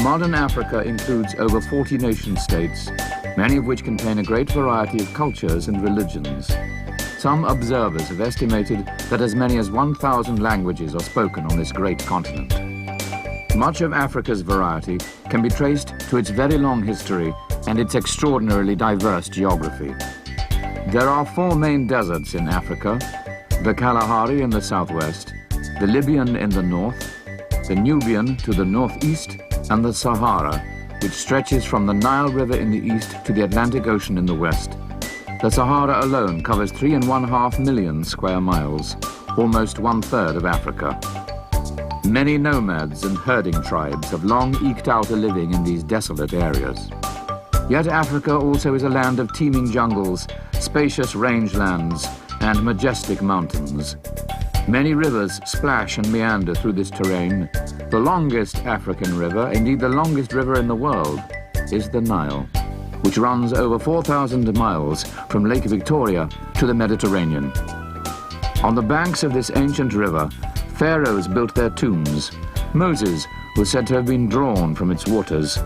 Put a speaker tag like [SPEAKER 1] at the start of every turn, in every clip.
[SPEAKER 1] Modern Africa includes over 40 nation-states, many of which contain a great variety of cultures and religions. Some observers have estimated that as many as 1,000 languages are spoken on this great continent. Much of Africa's variety can be traced to its very long history and its extraordinarily diverse geography. There are 4 main deserts in Africa: the Kalahari in the southwest, the Libyan in the north, the Nubian to the northeast, and the Sahara, which stretches from the Nile River in the east to the Atlantic Ocean in the west. The Sahara alone covers 3.5 million square miles, almost 1/3 of Africa. Many nomads and herding tribes have long eked out a living in these desolate areas. Yet Africa also is a land of teeming jungles, spacious rangelands, and majestic mountains. Many rivers splash and meander through this terrain. The longest African river, indeed the longest river in the world, is the Nile, which runs over 4,000 miles from Lake Victoria to the Mediterranean. On the banks of this ancient river, pharaohs built their tombs. Moses was said to have been drawn from its waters.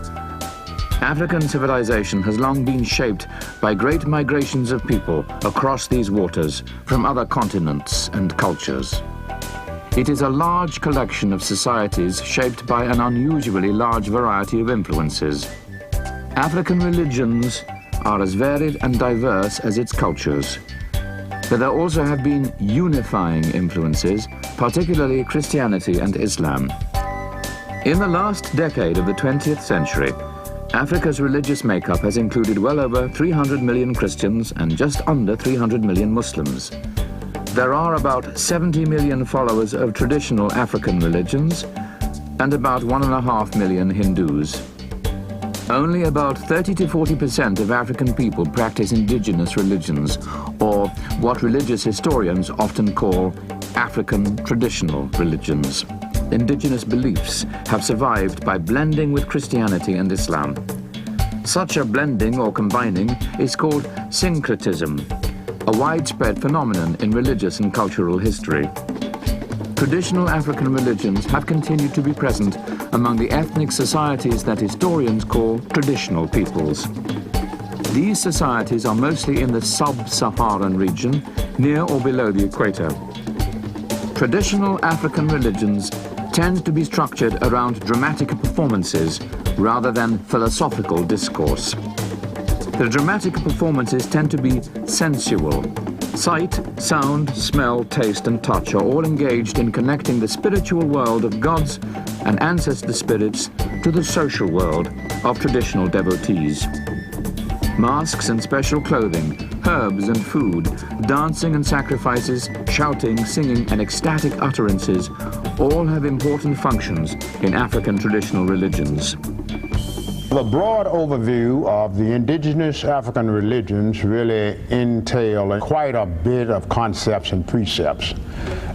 [SPEAKER 1] African civilization has long been shaped by great migrations of people across these waters from other continents and cultures. It is a large collection of societies shaped by an unusually large variety of influences. African religions are as varied and diverse as its cultures, but there also have been unifying influences, particularly Christianity and Islam. In the last decade of the 20th century, Africa's religious makeup has included well over 300 million Christians and just under 300 million Muslims. There are about 70 million followers of traditional African religions and about 1.5 million Hindus. Only about 30 to 40% of African people practice indigenous religions, or what religious historians often call African traditional religions. Indigenous beliefs have survived by blending with Christianity and Islam. Such a blending or combining is called syncretism, a widespread phenomenon in religious and cultural history. Traditional African religions have continued to be present among the ethnic societies that historians call traditional peoples. These societies are mostly in the sub-Saharan region, near or below the equator. Traditional African religions tend to be structured around dramatic performances rather than philosophical discourse. The dramatic performances tend to be sensual. Sight, sound, smell, taste, and touch are all engaged in connecting the spiritual world of gods and ancestor spirits to the social world of traditional devotees. Masks and special clothing, herbs and food, dancing and sacrifices, shouting, singing, and ecstatic utterances all have important functions in African traditional religions.
[SPEAKER 2] The broad overview of the indigenous African religions really entail quite a bit of concepts and precepts.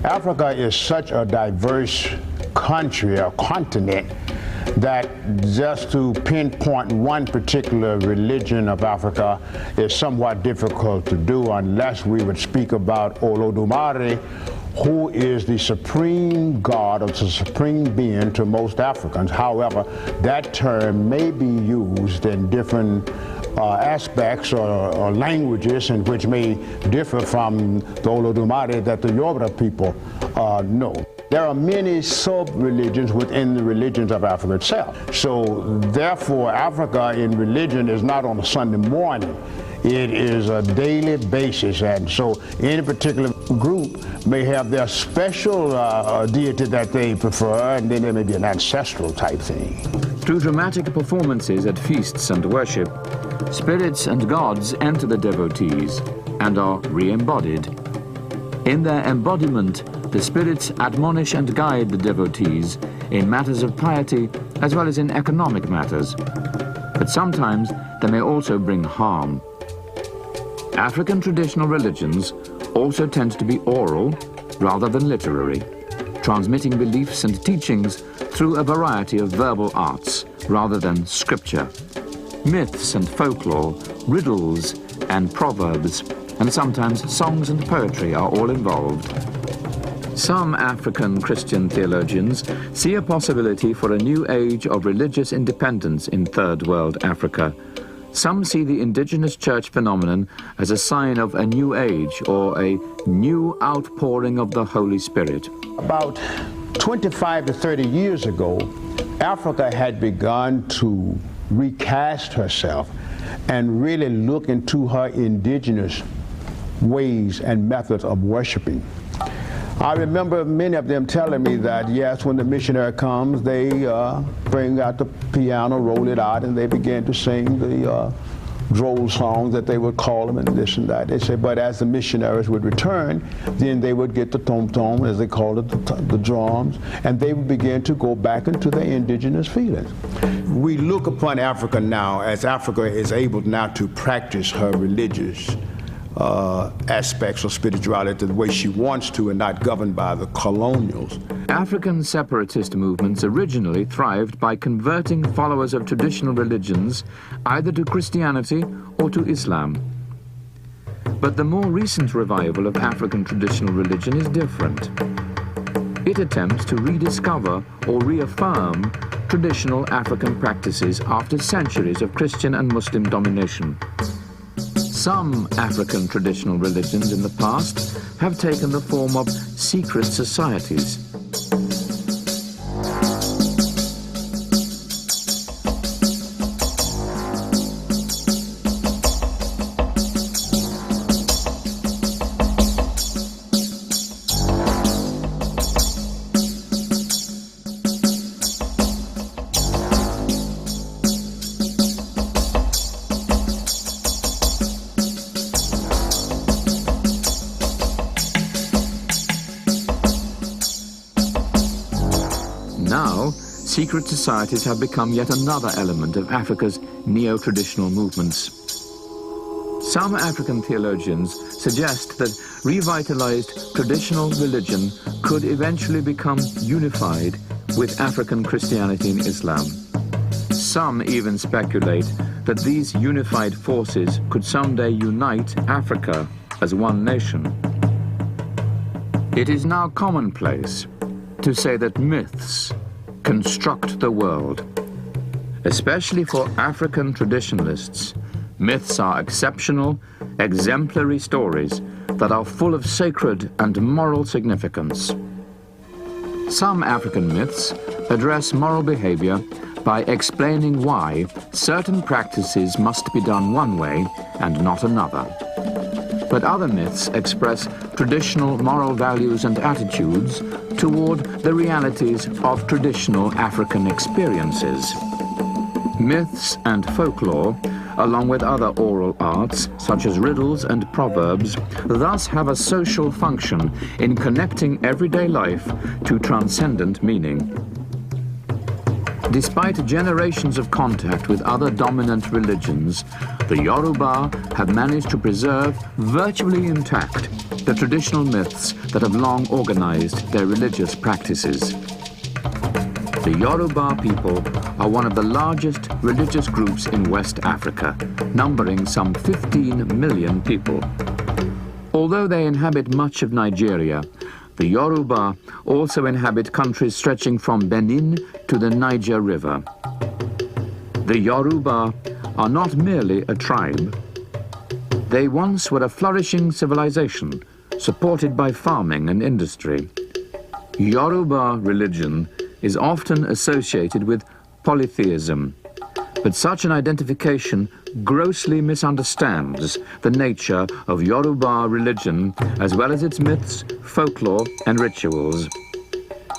[SPEAKER 2] Africa is such a diverse country, or continent, that just to pinpoint one particular religion of Africa is somewhat difficult to do unless we would speak about Olodumare, who is the supreme God or the supreme being to most Africans. However, that term may be used in different aspects or languages, in which may differ from the Olodumare that the Yoruba people know. There are many sub-religions within the religions of Africa itself. So therefore, Africa in religion is not on a Sunday morning. It is a daily basis, and so any particular group may have their special deity that they prefer, and then there may be an ancestral type thing.
[SPEAKER 1] Through dramatic performances at feasts and worship, spirits and gods enter the devotees and are re-embodied. In their embodiment, the spirits admonish and guide the devotees in matters of piety as well as in economic matters. But sometimes they may also bring harm. African traditional religions also tend to be oral rather than literary, transmitting beliefs and teachings through a variety of verbal arts rather than scripture. Myths and folklore, riddles and proverbs, and sometimes songs and poetry are all involved. Some African Christian theologians see a possibility for a new age of religious independence in Third World Africa. Some see the indigenous church phenomenon as a sign of a new age or a new outpouring of the Holy Spirit.
[SPEAKER 2] About 25 to 30 years ago, Africa had begun to recast herself and really look into her indigenous ways and methods of worshiping. I remember many of them telling me that, yes, when the missionary comes, they bring out the piano, roll it out, and they begin to sing the droll songs that they would call them and this and that. They say, but as the missionaries would return, then they would get the tom-tom, as they called it, the drums, and they would begin to go back into their indigenous feelings. We look upon Africa now as Africa is able now to practice her religious aspects of spirituality the way she wants to and not governed by the colonials.
[SPEAKER 1] African separatist movements originally thrived by converting followers of traditional religions either to Christianity or to Islam. But the more recent revival of African traditional religion is different. It attempts to rediscover or reaffirm traditional African practices after centuries of Christian and Muslim domination. Some African traditional religions in the past have taken the form of secret societies. Now, secret societies have become yet another element of Africa's neo-traditional movements. Some African theologians suggest that revitalized traditional religion could eventually become unified with African Christianity and Islam. Some even speculate that these unified forces could someday unite Africa as one nation. It is now commonplace to say that myths construct the world. Especially for African traditionalists, myths are exceptional, exemplary stories that are full of sacred and moral significance. Some African myths address moral behavior by explaining why certain practices must be done one way and not another. But other myths express traditional moral values and attitudes toward the realities of traditional African experiences. Myths and folklore, along with other oral arts, such as riddles and proverbs, thus have a social function in connecting everyday life to transcendent meaning. Despite generations of contact with other dominant religions, the Yoruba have managed to preserve virtually intact the traditional myths that have long organized their religious practices. The Yoruba people are one of the largest religious groups in West Africa, numbering some 15 million people. Although they inhabit much of Nigeria, the Yoruba also inhabit countries stretching from Benin to the Niger River. The Yoruba are not merely a tribe. They once were a flourishing civilization, supported by farming and industry. Yoruba religion is often associated with polytheism, but such an identification grossly misunderstands the nature of Yoruba religion as well as its myths, folklore, and rituals.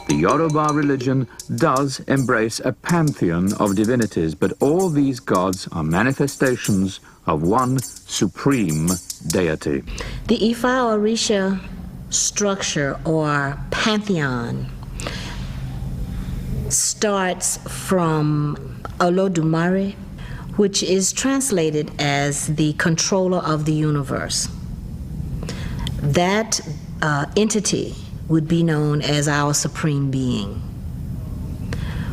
[SPEAKER 1] The Yoruba religion does embrace a pantheon of divinities, but all these gods are manifestations of one supreme deity.
[SPEAKER 3] The Ifa Orisha structure or pantheon starts from Olodumare, which is translated as the controller of the universe. That entity would be known as our supreme being.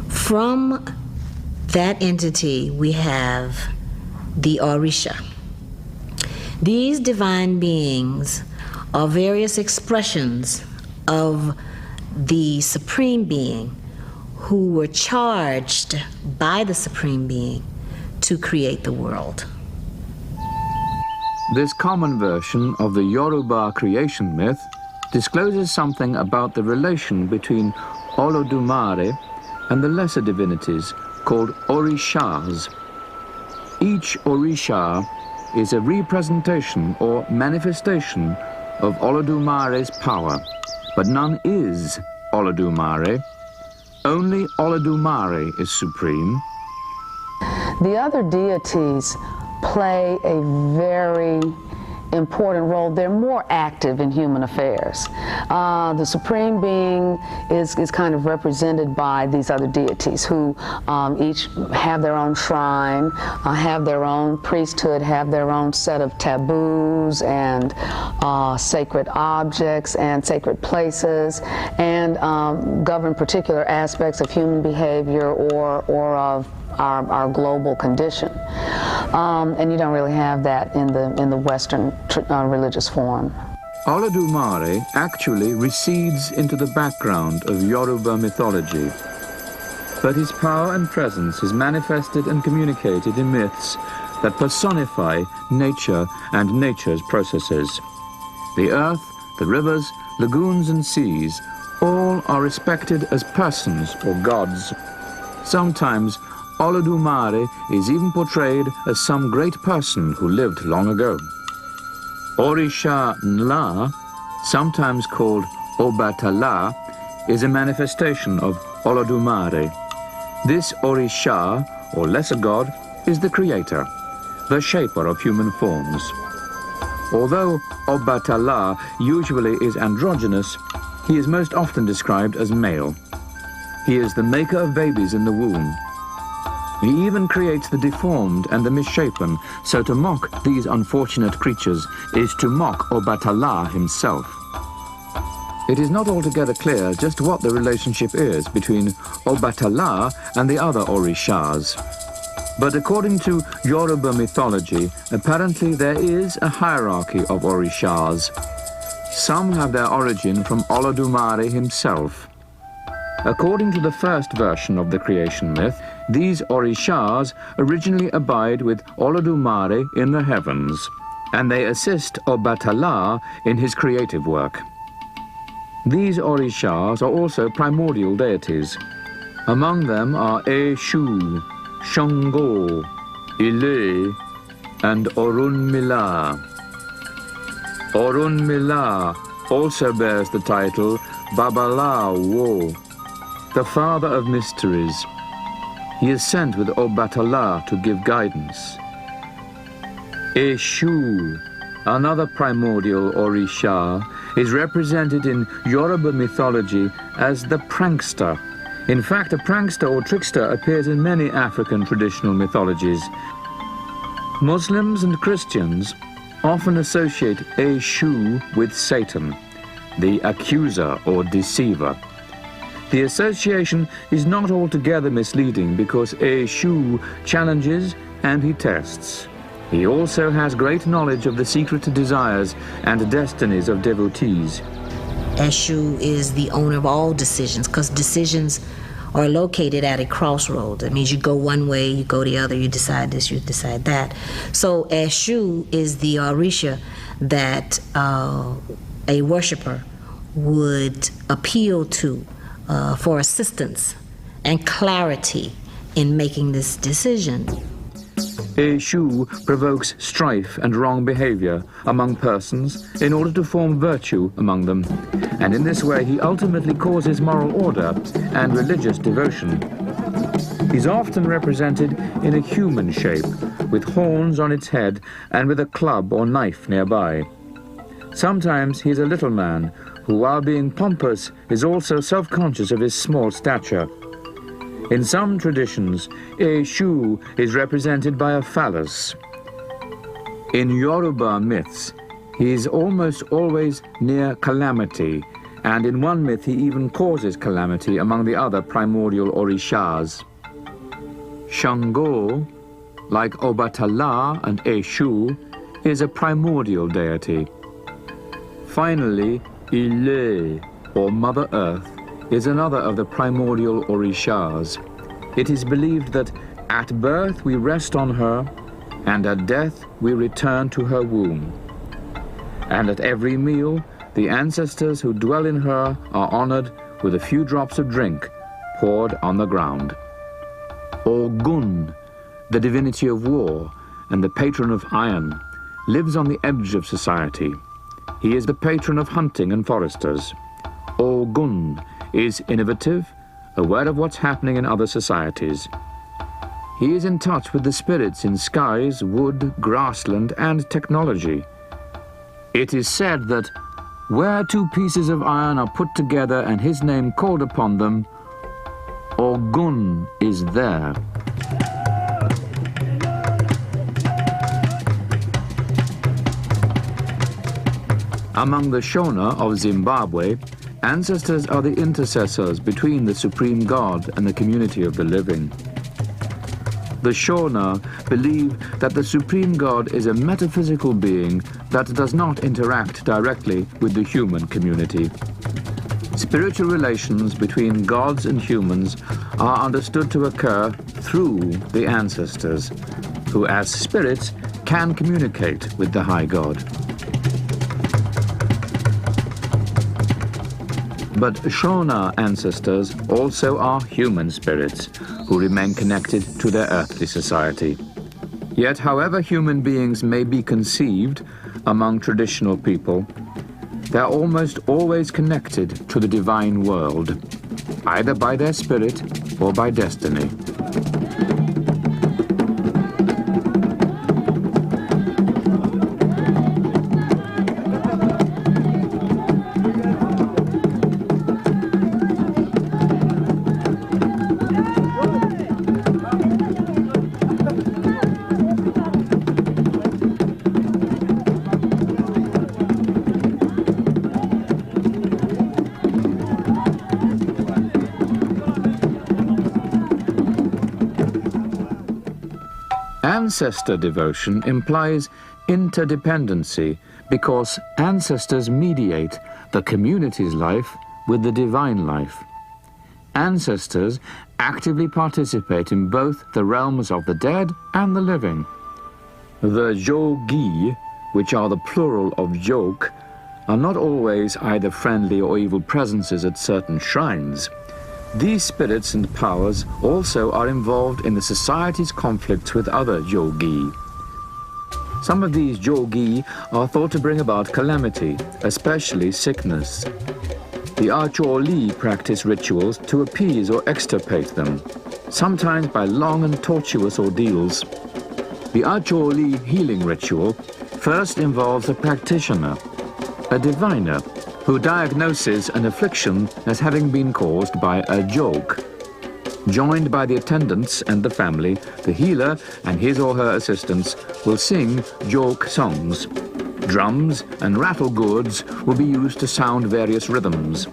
[SPEAKER 3] From that entity, we have the Orisha. These divine beings are various expressions of the Supreme Being who were charged by the Supreme Being to create the world.
[SPEAKER 1] This common version of the Yoruba creation myth discloses something about the relation between Olodumare and the lesser divinities called Orishas. Each Orisha is a representation or manifestation of Olodumare's power, but none is Olodumare. Only Olodumare is supreme.
[SPEAKER 4] The other deities play a very important role. They're more active in human affairs. The Supreme Being is kind of represented by these other deities who each have their own shrine, have their own priesthood, have their own set of taboos and sacred objects and sacred places, and govern particular aspects of human behavior or of our global condition. And you don't really have that in the Western religious form.
[SPEAKER 1] Olodumare actually recedes into the background of Yoruba mythology, but his power and presence is manifested and communicated in myths that personify nature and nature's processes. The earth, the rivers, lagoons and seas, all are respected as persons or gods. Sometimes Olodumare is even portrayed as some great person who lived long ago. Orisha Nla, sometimes called Obatala, is a manifestation of Olodumare. This Orisha, or lesser god, is the creator, the shaper of human forms. Although Obatala usually is androgynous, he is most often described as male. He is the maker of babies in the womb. He even creates the deformed and the misshapen, so to mock these unfortunate creatures is to mock Obatala himself. It is not altogether clear just what the relationship is between Obatala and the other Orishas. But according to Yoruba mythology, apparently there is a hierarchy of Orishas. Some have their origin from Olodumare himself. According to the first version of the creation myth, these Orishas originally abide with Olodumare in the heavens, and they assist Obatala in his creative work. These Orishas are also primordial deities. Among them are Eshu, Shango, Ile, and Orunmila. Orunmila also bears the title Babalawo, the father of mysteries. He is sent with Obatala to give guidance. Eshu, another primordial Orisha, is represented in Yoruba mythology as the prankster. In fact, a prankster or trickster appears in many African traditional mythologies. Muslims and Christians often associate Eshu with Satan, the accuser or deceiver. The association is not altogether misleading because Eshu challenges and he tests. He also has great knowledge of the secret desires and destinies of devotees.
[SPEAKER 3] Eshu is the owner of all decisions, because decisions are located at a crossroad. That means you go one way, you go the other, you decide this, you decide that. So Eshu is the Orisha that a worshiper would appeal to for assistance and clarity in making this decision.
[SPEAKER 1] Eshu provokes strife and wrong behavior among persons in order to form virtue among them, and in this way he ultimately causes moral order and religious devotion. He's often represented in a human shape, with horns on its head and with a club or knife nearby. Sometimes he's a little man who, while being pompous, is also self-conscious of his small stature. In some traditions, Eshu is represented by a phallus. In Yoruba myths, he is almost always near calamity, and in one myth he even causes calamity among the other primordial Orishas. Shango, like Obatala and Eshu, is a primordial deity. Finally, Ile, or Mother Earth, is another of the primordial orishas. It is believed that at birth we rest on her, and at death we return to her womb. And at every meal, the ancestors who dwell in her are honored with a few drops of drink poured on the ground. Ogun, the divinity of war and the patron of iron, lives on the edge of society. He is the patron of hunting and foresters. Ogun is innovative, aware of what's happening in other societies. He is in touch with the spirits in skies, wood, grassland, and technology. It is said that where two pieces of iron are put together and his name called upon them, Ogun is there. Among the Shona of Zimbabwe, ancestors are the intercessors between the supreme god and the community of the living. The Shona believe that the supreme god is a metaphysical being that does not interact directly with the human community. Spiritual relations between gods and humans are understood to occur through the ancestors, who as spirits can communicate with the high god. But Shona ancestors also are human spirits who remain connected to their earthly society. Yet, however human beings may be conceived among traditional people, they're almost always connected to the divine world, either by their spirit or by destiny. Ancestor devotion implies interdependency because ancestors mediate the community's life with the divine life. Ancestors actively participate in both the realms of the dead and the living. The Jogi, which are the plural of Jok, are not always either friendly or evil presences at certain shrines. These spirits and powers also are involved in the society's conflicts with other Jogi. Some of these Jogi are thought to bring about calamity, especially sickness. The Acholi practice rituals to appease or extirpate them, sometimes by long and tortuous ordeals. The Acholi healing ritual first involves a practitioner, a diviner, who diagnoses an affliction as having been caused by a joke. Joined by the attendants and the family, the healer and his or her assistants will sing joke songs. Drums and rattle gourds will be used to sound various rhythms.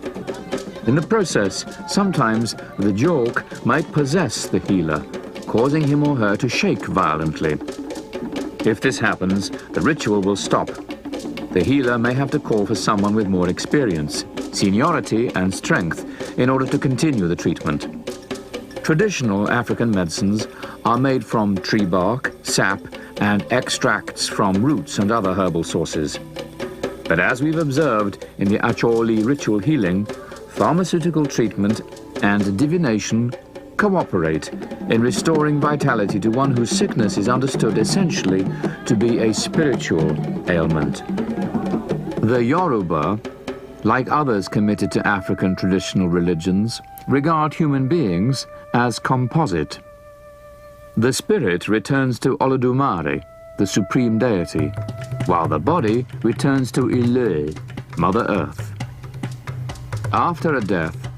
[SPEAKER 1] In the process, sometimes the joke might possess the healer, causing him or her to shake violently. If this happens, the ritual will stop. The healer may have to call for someone with more experience, seniority and strength in order to continue the treatment. Traditional African medicines are made from tree bark, sap, and extracts from roots and other herbal sources. But as we've observed in the Acholi ritual healing, pharmaceutical treatment and divination cooperate in restoring vitality to one whose sickness is understood essentially to be a spiritual ailment. The Yoruba, like others committed to African traditional religions, regard human beings as composite. The spirit returns to Olodumare, the supreme deity, while the body returns to Ile, Mother Earth. After a death,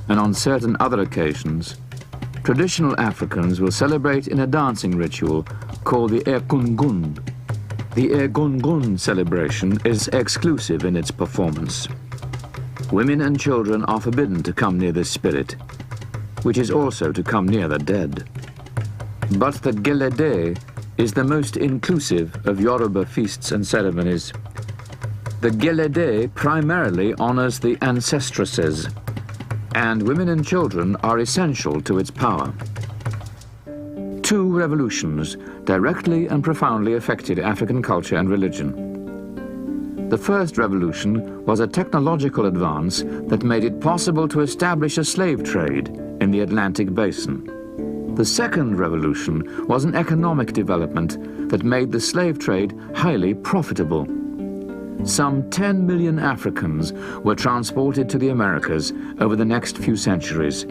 [SPEAKER 1] and on certain other occasions, traditional Africans will celebrate in a dancing ritual called the Egungun. The Egungun celebration is exclusive in its performance. Women and children are forbidden to come near this spirit, which is also to come near the dead. But the Gelede is the most inclusive of Yoruba feasts and ceremonies. the Gelede primarily honors the ancestresses, and women and children are essential to its power. Two revolutions directly and profoundly affected African culture and religion. The first revolution was a technological advance that made it possible to establish a slave trade in the Atlantic basin. The second revolution was an economic development that made the slave trade highly profitable. Some 10 million Africans were transported to the Americas over the next few centuries,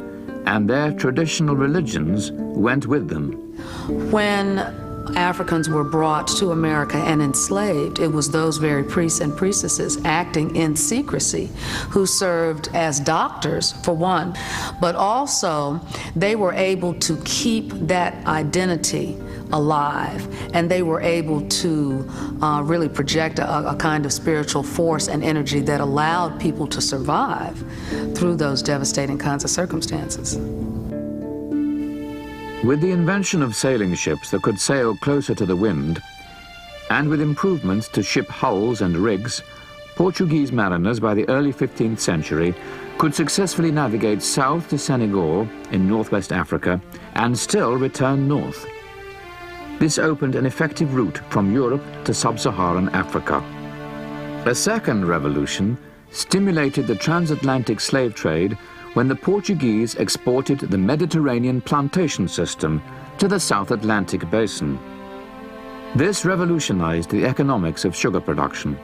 [SPEAKER 1] and their traditional religions went with them.
[SPEAKER 4] When Africans were brought to America and enslaved, it was those very priests and priestesses acting in secrecy who served as doctors, for one, but also they were able to keep that identity alive, and they were able to really project a kind of spiritual force and energy that allowed people to survive through those devastating kinds of circumstances.
[SPEAKER 1] With the invention of sailing ships that could sail closer to the wind, and with improvements to ship hulls and rigs, Portuguese mariners by the early 15th century could successfully navigate south to Senegal in northwest Africa and still return north. This opened an effective route from Europe to sub-Saharan Africa. A second revolution stimulated the transatlantic slave trade when the Portuguese exported the Mediterranean plantation system to the South Atlantic basin. This revolutionized the economics of sugar production.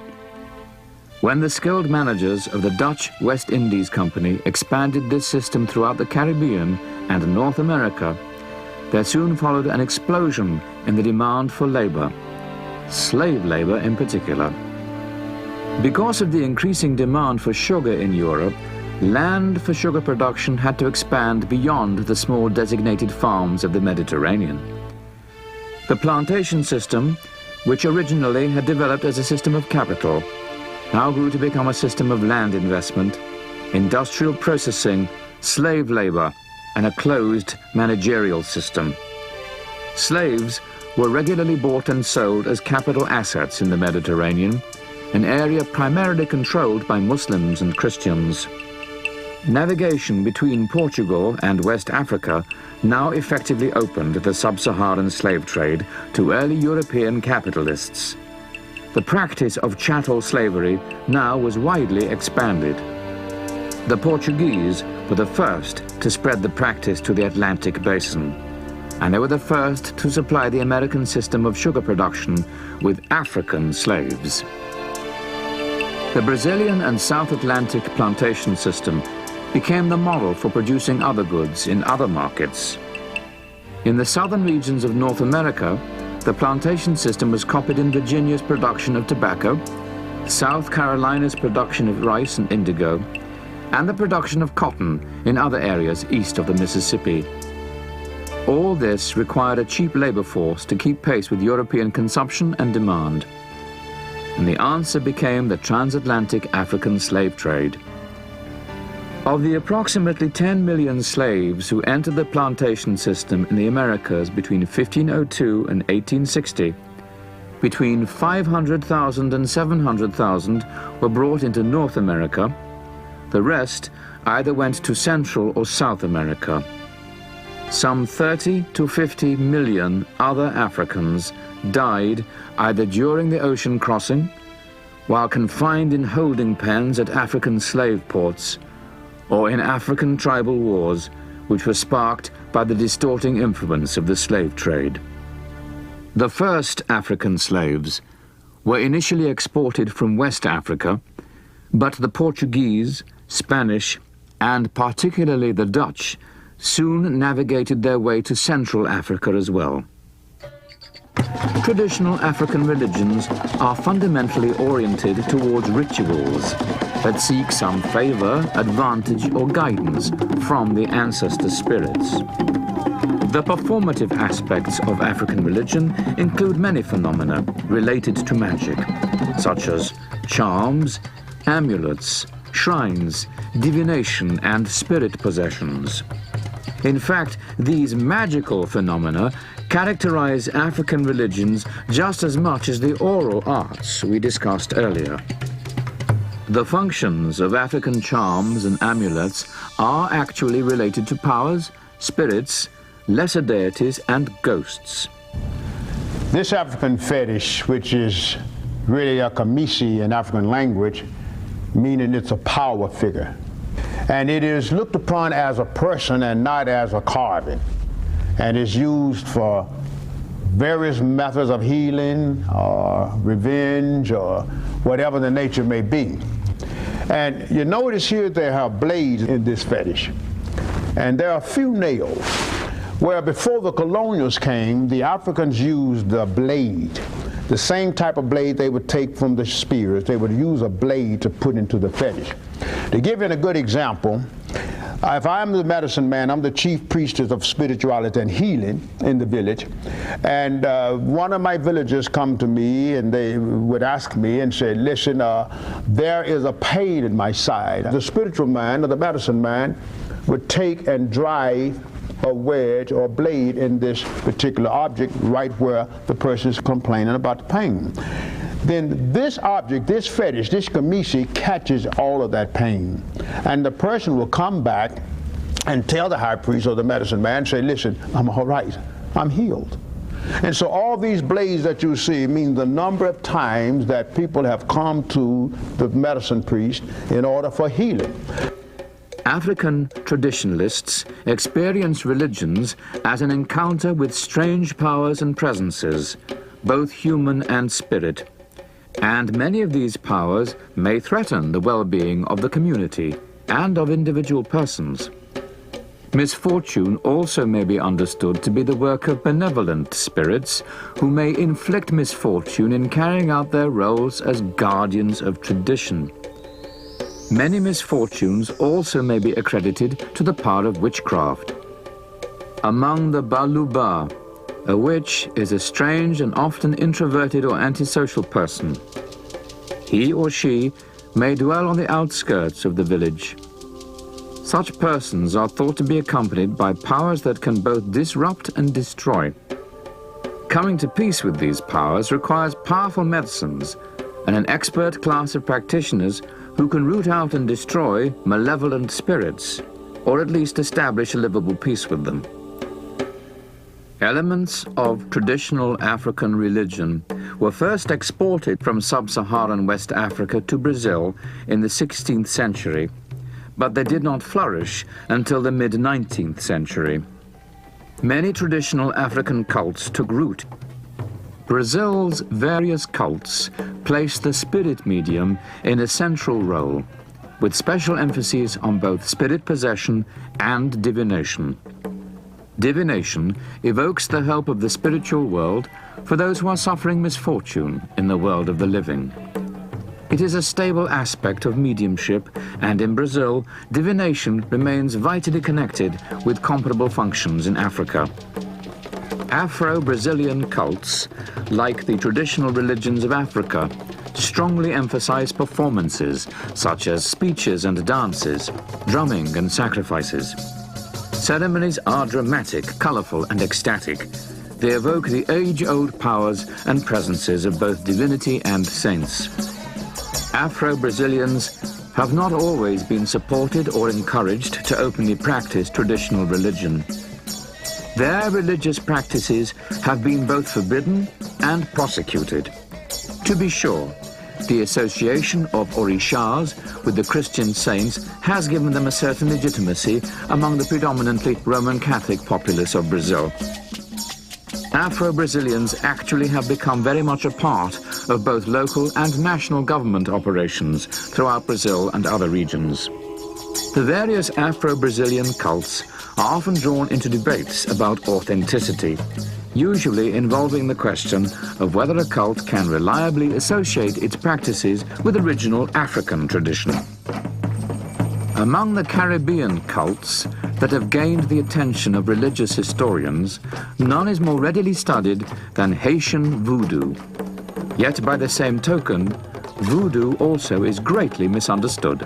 [SPEAKER 1] When the skilled managers of the Dutch West Indies Company expanded this system throughout the Caribbean and North America, there soon followed an explosion in the demand for labor, slave labor in particular. Because of the increasing demand for sugar in Europe, land for sugar production had to expand beyond the small designated farms of the Mediterranean. The plantation system, which originally had developed as a system of capital, now grew to become a system of land investment, industrial processing, slave labor, and a closed managerial system. Slaves were regularly bought and sold as capital assets in the Mediterranean, an area primarily controlled by Muslims and Christians. Navigation between Portugal and West Africa now effectively opened the sub-Saharan slave trade to early European capitalists. The practice of chattel slavery now was widely expanded. The Portuguese were the first to spread the practice to the Atlantic basin, and they were the first to supply the American system of sugar production with African slaves. The Brazilian and South Atlantic plantation system became the model for producing other goods in other markets. In the southern regions of North America, the plantation system was copied in Virginia's production of tobacco, South Carolina's production of rice and indigo, and the production of cotton in other areas east of the Mississippi. All this required a cheap labor force to keep pace with European consumption and demand. And the answer became the transatlantic African slave trade. Of the approximately 10 million slaves who entered the plantation system in the Americas between 1502 and 1860, between 500,000 and 700,000 were brought into North America. The rest either went to Central or South America. Some 30 to 50 million other Africans died either during the ocean crossing, while confined in holding pens at African slave ports, or in African tribal wars, which were sparked by the distorting influence of the slave trade. The first African slaves were initially exported from West Africa, but the Portuguese, Spanish, and particularly the Dutch soon navigated their way to Central Africa as well. Traditional African religions are fundamentally oriented towards rituals that seek some favor, advantage, or guidance from the ancestor spirits. The performative aspects of African religion include many phenomena related to magic, such as charms, amulets, shrines, divination, and spirit possessions. In fact, these magical phenomena characterize African religions just as much as the oral arts we discussed earlier. The functions of African charms and amulets are actually related to powers, spirits, lesser deities, and ghosts.
[SPEAKER 2] This African fetish, which is really a kamisi in African language, meaning it's a power figure. And it is looked upon as a person and not as a carving. And is used for various methods of healing or revenge or whatever the nature may be. And you notice here they have blades in this fetish. And there are a few nails, where before the colonials came, the Africans used the blade. The same type of blade they would take from the spears. They would use a blade to put into the fetish. To give you a good example, if I'm the medicine man, I'm the chief priestess of spirituality and healing in the village, and one of my villagers come to me and they would ask me and say, listen, there is a pain in my side. The spiritual man or the medicine man would take and drive a wedge or blade in this particular object right where the person is complaining about the pain. Then this object, this fetish, this kamisi catches all of that pain. And the person will come back and tell the high priest or the medicine man, say, listen, I'm all right, I'm healed. And so all these blades that you see mean the number of times that people have come to the medicine priest in order for healing.
[SPEAKER 1] African traditionalists experience religions as an encounter with strange powers and presences, both human and spirit. And many of these powers may threaten the well-being of the community and of individual persons. Misfortune also may be understood to be the work of benevolent spirits who may inflict misfortune in carrying out their roles as guardians of tradition. Many misfortunes also may be accredited to the power of witchcraft. Among the Baluba, a witch is a strange and often introverted or antisocial person. He or she may dwell on the outskirts of the village. Such persons are thought to be accompanied by powers that can both disrupt and destroy. Coming to peace with these powers requires powerful medicines and an expert class of practitioners who can root out and destroy malevolent spirits, or at least establish a livable peace with them. Elements of traditional African religion were first exported from sub-Saharan West Africa to Brazil in the 16th century, but they did not flourish until the mid-19th century. Many traditional African cults took root. Brazil's various cults place the spirit medium in a central role, with special emphasis on both spirit possession and divination. Divination evokes the help of the spiritual world for those who are suffering misfortune in the world of the living. It is a stable aspect of mediumship, and in Brazil, divination remains vitally connected with comparable functions in Africa. Afro-Brazilian cults, like the traditional religions of Africa, strongly emphasize performances such as speeches and dances, drumming and sacrifices. Ceremonies are dramatic, colorful and ecstatic. They evoke the age-old powers and presences of both divinity and saints. Afro-Brazilians have not always been supported or encouraged to openly practice traditional religion. Their religious practices have been both forbidden and prosecuted. To be sure, the association of orishas with the Christian saints has given them a certain legitimacy among the predominantly Roman Catholic populace of Brazil. Afro-Brazilians actually have become very much a part of both local and national government operations throughout Brazil and other regions. The various Afro-Brazilian cults are often drawn into debates about authenticity, usually involving the question of whether a cult can reliably associate its practices with original African tradition. Among the Caribbean cults that have gained the attention of religious historians, none is more readily studied than Haitian voodoo. Yet by the same token, voodoo also is greatly misunderstood.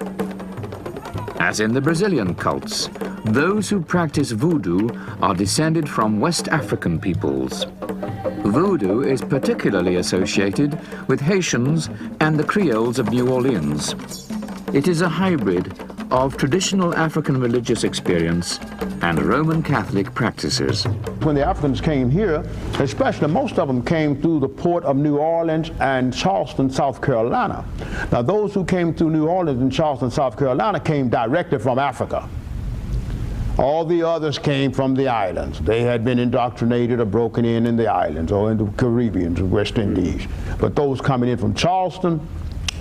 [SPEAKER 1] As in the Brazilian cults, those who practice voodoo are descended from West African peoples. Voodoo is particularly associated with Haitians and the Creoles of New Orleans. It is a hybrid of traditional African religious experience and Roman Catholic practices.
[SPEAKER 2] When the Africans came here, especially most of them came through the port of New Orleans and Charleston, South Carolina. Now those who came through New Orleans and Charleston, South Carolina came directly from Africa. All the others came from the islands. They had been indoctrinated or broken in the islands or in the Caribbean, the West Indies. But those coming in from Charleston,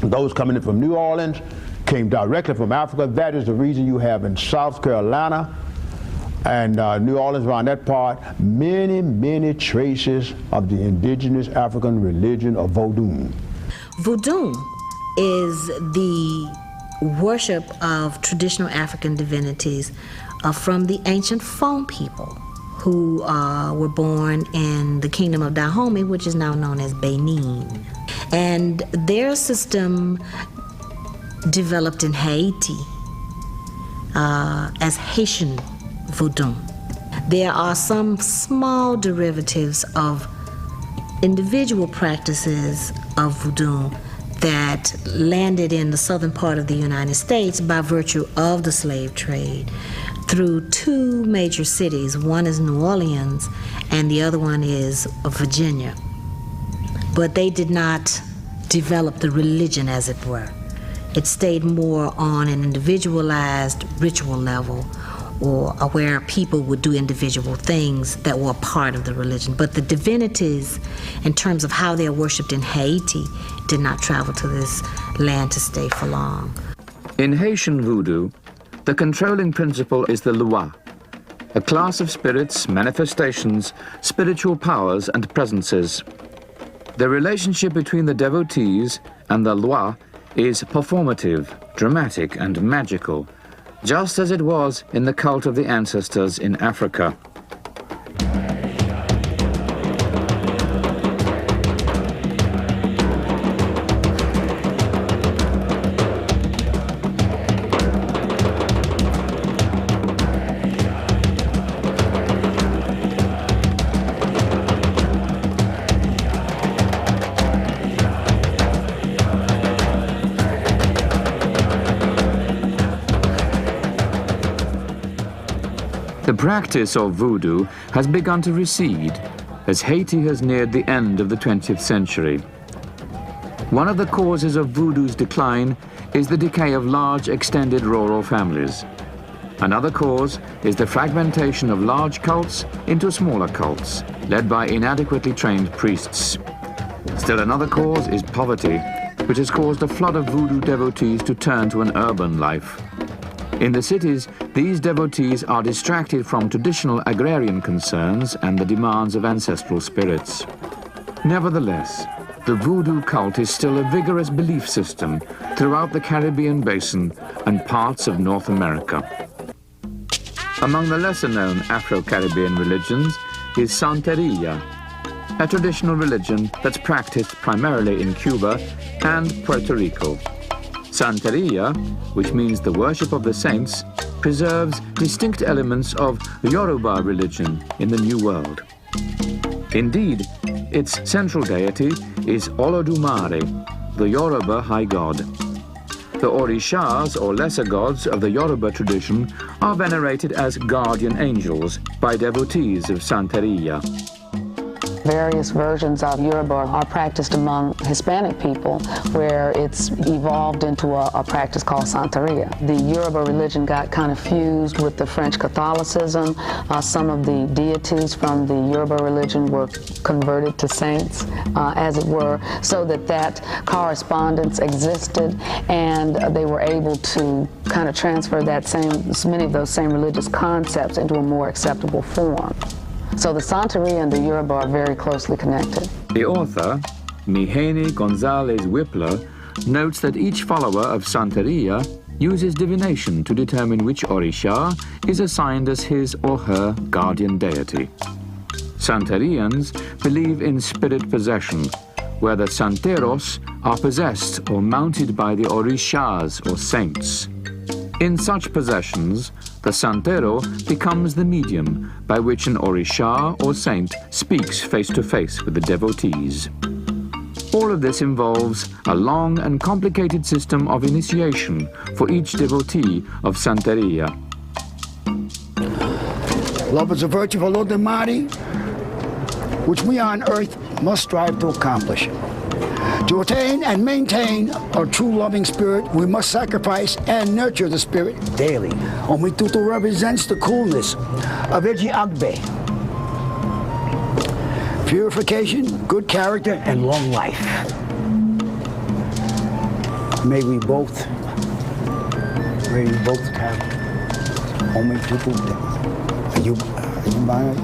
[SPEAKER 2] those coming in from New Orleans, came directly from Africa. That is the reason you have in South Carolina and New Orleans, around that part, many, many traces of the indigenous African religion of Vodou.
[SPEAKER 3] Vodou is the worship of traditional African divinities from the ancient Fon people who were born in the kingdom of Dahomey, which is now known as Benin. And their system developed in Haiti as Haitian Vodou. There are some small derivatives of individual practices of Vodou that landed in the southern part of the United States by virtue of the slave trade through two major cities. One is New Orleans and the other one is Virginia. But they did not develop the religion, as it were. It stayed more on an individualized ritual level, or where people would do individual things that were a part of the religion. But the divinities, in terms of how they are worshipped in Haiti, did not travel to this land to stay for long.
[SPEAKER 1] In Haitian voodoo, the controlling principle is the loi, a class of spirits, manifestations, spiritual powers, and presences. The relationship between the devotees and the loi is performative, dramatic, and magical, just as it was in the cult of the ancestors in Africa. The practice of voodoo has begun to recede as Haiti has neared the end of the 20th century. One of the causes of voodoo's decline is the decay of large extended rural families. Another cause is the fragmentation of large cults into smaller cults, led by inadequately trained priests. Still another cause is poverty, which has caused a flood of voodoo devotees to turn to an urban life. In the cities, these devotees are distracted from traditional agrarian concerns and the demands of ancestral spirits. Nevertheless, the voodoo cult is still a vigorous belief system throughout the Caribbean basin and parts of North America. Among the lesser-known Afro-Caribbean religions is Santeria, a traditional religion that's practiced primarily in Cuba and Puerto Rico. Santeria, which means the worship of the saints, preserves distinct elements of Yoruba religion in the New World. Indeed, its central deity is Olodumare, the Yoruba high god. The Orishas, or lesser gods of the Yoruba tradition, are venerated as guardian angels by devotees of Santeria.
[SPEAKER 4] Various versions of Yoruba are practiced among Hispanic people, where it's evolved into a practice called Santeria. The Yoruba religion got kind of fused with the French Catholicism. Some of the deities from the Yoruba religion were converted to saints, as it were, so that correspondence existed, and they were able to kind of transfer many of those same religious concepts into a more acceptable form. So the Santeria and the Yoruba are very closely connected.
[SPEAKER 1] The author, Miheni Gonzalez Whippler, notes that each follower of Santeria uses divination to determine which Orisha is assigned as his or her guardian deity. Santerians believe in spirit possession, where the Santeros are possessed or mounted by the Orishas or saints. In such possessions, the Santero becomes the medium by which an Orisha or saint speaks face to face with the devotees. All of this involves a long and complicated system of initiation for each devotee of Santeria.
[SPEAKER 5] Love is a virtue of Lord Almighty, which we on earth must strive to accomplish. To attain and maintain a true loving spirit, we must sacrifice and nurture the spirit daily. Omituto represents the coolness of Eji Agbe. Purification, good character, and long life. May we both have Omituto. Are you buying it?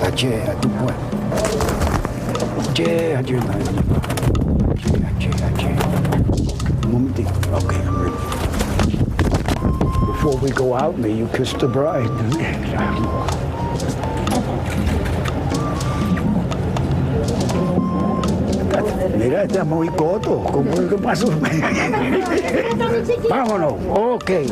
[SPEAKER 5] Okay, I'm ready. Before we go out, may you kiss the bride. Mira, está muy corto. ¿Qué pasó? Vámonos. Okay.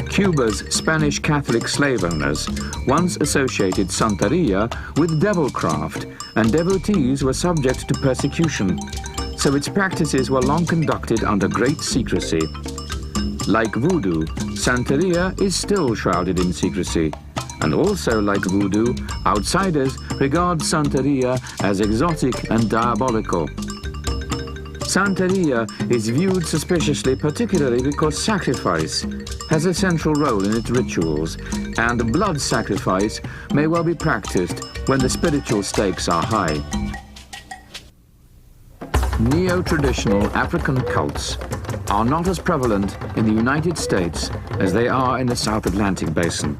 [SPEAKER 1] Cuba's Spanish Catholic slave owners once associated Santeria with devilcraft, and devotees were subject to persecution, so its practices were long conducted under great secrecy. Like voodoo, Santeria is still shrouded in secrecy, and also like voodoo, outsiders regard Santeria as exotic and diabolical. Santeria is viewed suspiciously, particularly because sacrifice has a central role in its rituals, and blood sacrifice may well be practiced when the spiritual stakes are high. Neo-traditional African cults are not as prevalent in the United States as they are in the South Atlantic Basin.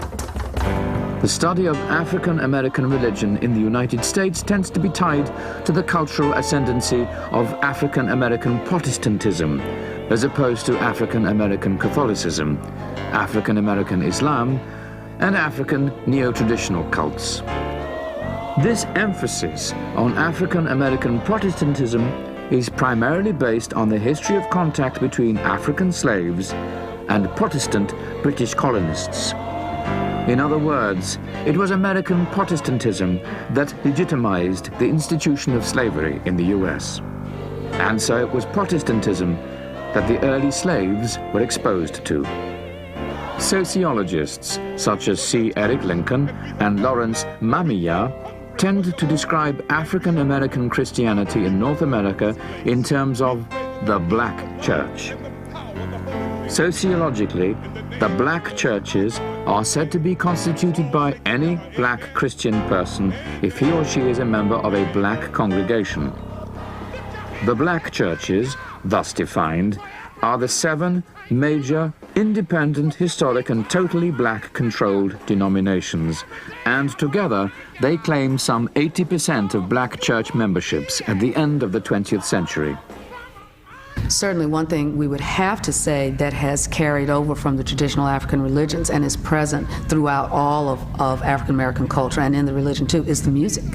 [SPEAKER 1] The study of African-American religion in the United States tends to be tied to the cultural ascendancy of African-American Protestantism, as opposed to African-American Catholicism, African-American Islam, and African neo-traditional cults. This emphasis on African-American Protestantism is primarily based on the history of contact between African slaves and Protestant British colonists. In other words, it was American Protestantism that legitimized the institution of slavery in the US. And so it was Protestantism that the early slaves were exposed to. Sociologists such as C. Eric Lincoln and Lawrence Mamiya tend to describe African-American Christianity in North America in terms of the black church. Sociologically, the black churches are said to be constituted by any black Christian person if he or she is a member of a black congregation. The black churches, thus defined, are the 7 major, independent, historic and totally black-controlled denominations, and together they claim some 80% of black church memberships at the end of the 20th century.
[SPEAKER 4] Certainly one thing we would have to say that has carried over from the traditional African religions and is present throughout all of African American culture and in the religion too is the music.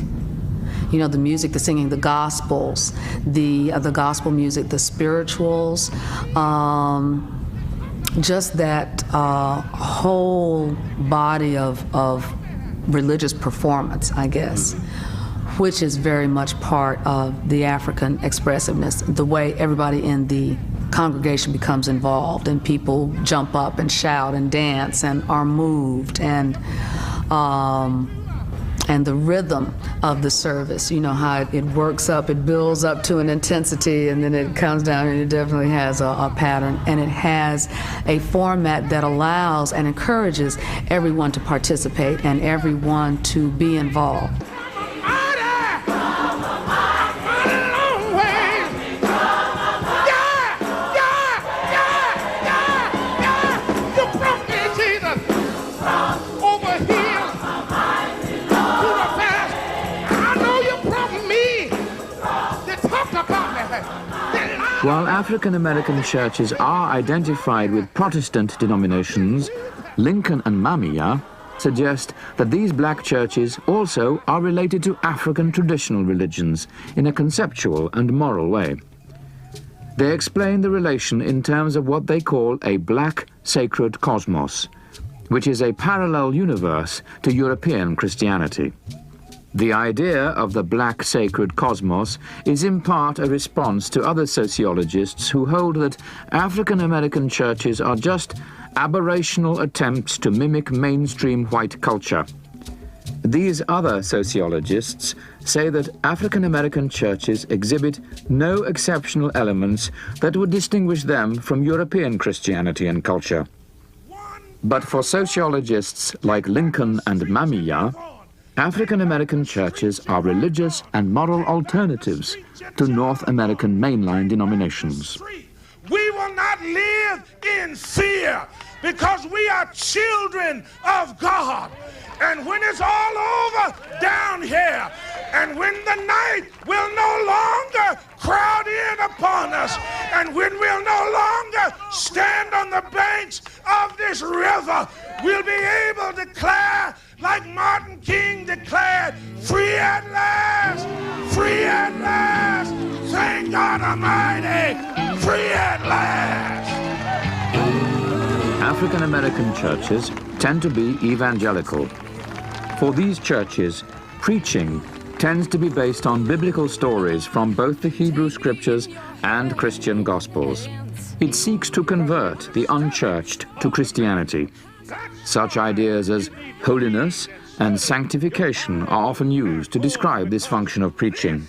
[SPEAKER 4] You know, the music, the singing, the gospels, the gospel music, the spirituals, just that whole body of religious performance, I guess, which is very much part of the African expressiveness, the way everybody in the congregation becomes involved and people jump up and shout and dance and are moved, and the rhythm of the service, you know, how it works up, it builds up to an intensity and then it comes down, and it definitely has a pattern, and it has a format that allows and encourages everyone to participate and everyone to be involved.
[SPEAKER 1] While African-American churches are identified with Protestant denominations, Lincoln and Mamiya suggest that these black churches also are related to African traditional religions in a conceptual and moral way. They explain the relation in terms of what they call a black sacred cosmos, which is a parallel universe to European Christianity. The idea of the black sacred cosmos is in part a response to other sociologists who hold that African American churches are just aberrational attempts to mimic mainstream white culture. These other sociologists say that African American churches exhibit no exceptional elements that would distinguish them from European Christianity and culture. But for sociologists like Lincoln and Mamiya, African American churches are religious and moral alternatives to North American mainline denominations.
[SPEAKER 6] We will not live in fear because we are children of God. And when it's all over down here, and when the night will no longer crowd in upon us, and when we'll no longer stand on the banks of this river, we'll be able to declare, like Martin King declared, free at last, free at last, thank God Almighty, free at last.
[SPEAKER 1] African American churches tend to be evangelical. For these churches, preaching tends to be based on biblical stories from both the Hebrew Scriptures and Christian Gospels. It seeks to convert the unchurched to Christianity. Such ideas as holiness and sanctification are often used to describe this function of preaching.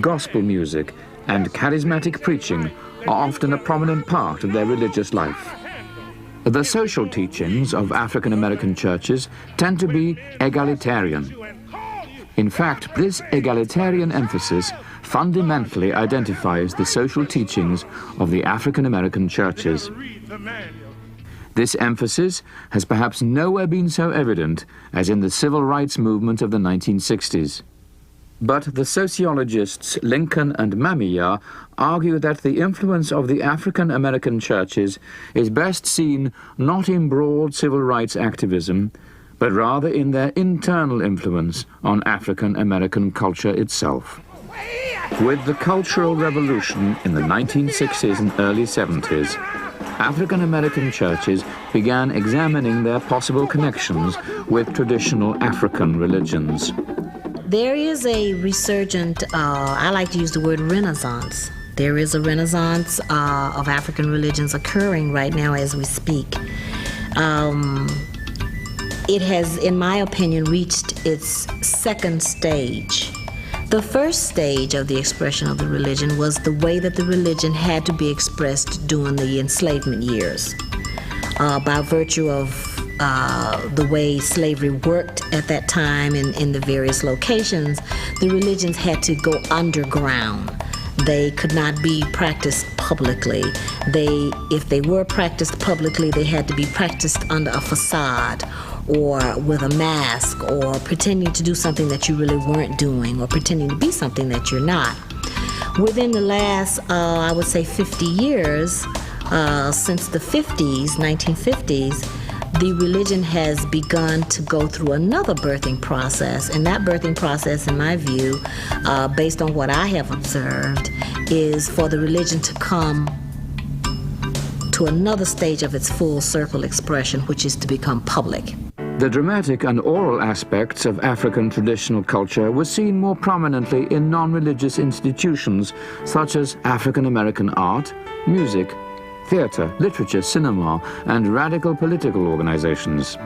[SPEAKER 1] Gospel music and charismatic preaching are often a prominent part of their religious life. The social teachings of African American churches tend to be egalitarian. In fact, this egalitarian emphasis fundamentally identifies the social teachings of the African American churches. This emphasis has perhaps nowhere been so evident as in the civil rights movement of the 1960s. But the sociologists Lincoln and Mamiya argue that the influence of the African American churches is best seen not in broad civil rights activism, but rather in their internal influence on African American culture itself. With the Cultural Revolution in the 1960s and early 70s, African American churches began examining their possible connections with traditional African religions.
[SPEAKER 3] There is a resurgent, I like to use the word renaissance. There is a renaissance of African religions occurring right now as we speak. It has, in my opinion, reached its second stage. The first stage of the expression of the religion was the way that the religion had to be expressed during the enslavement years. By virtue of the way slavery worked at that time in the various locations, the religions had to go underground. They could not be practiced publicly. If they were practiced publicly, they had to be practiced under a facade or with a mask or pretending to do something that you really weren't doing or pretending to be something that you're not. Within the last, I would say 50 years, since the 1950s, the religion has begun to go through another birthing process, and that birthing process, in my view, based on what I have observed, is for the religion to come to another stage of its full circle expression, which is to become public.
[SPEAKER 1] The dramatic and oral aspects of African traditional culture were seen more prominently in non-religious institutions such as African American art, music, theater, literature, cinema, and radical political organizations.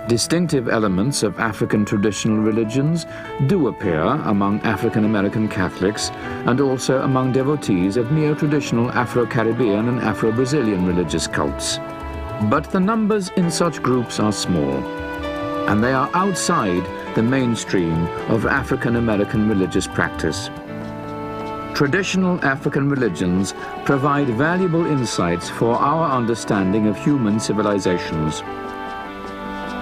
[SPEAKER 1] Distinctive elements of African traditional religions do appear among African American Catholics and also among devotees of neo-traditional Afro-Caribbean and Afro-Brazilian religious cults. But the numbers in such groups are small, and they are outside the mainstream of African American religious practice. Traditional African religions provide valuable insights for our understanding of human civilizations.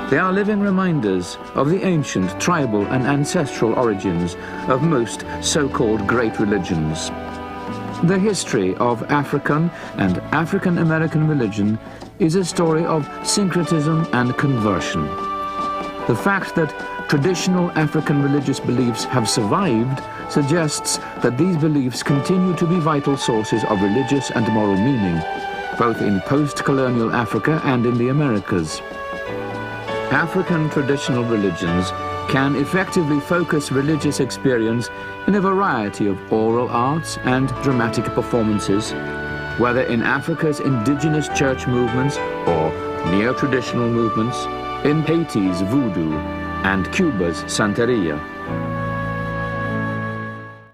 [SPEAKER 1] They are living reminders of the ancient tribal and ancestral origins of most so-called great religions. The history of African and African American religion is a story of syncretism and conversion. The fact that traditional African religious beliefs have survived suggests that these beliefs continue to be vital sources of religious and moral meaning, both in post-colonial Africa and in the Americas. African traditional religions can effectively focus religious experience in a variety of oral arts and dramatic performances, whether in Africa's indigenous church movements or neo-traditional movements, in Haiti's voodoo and Cuba's Santeria.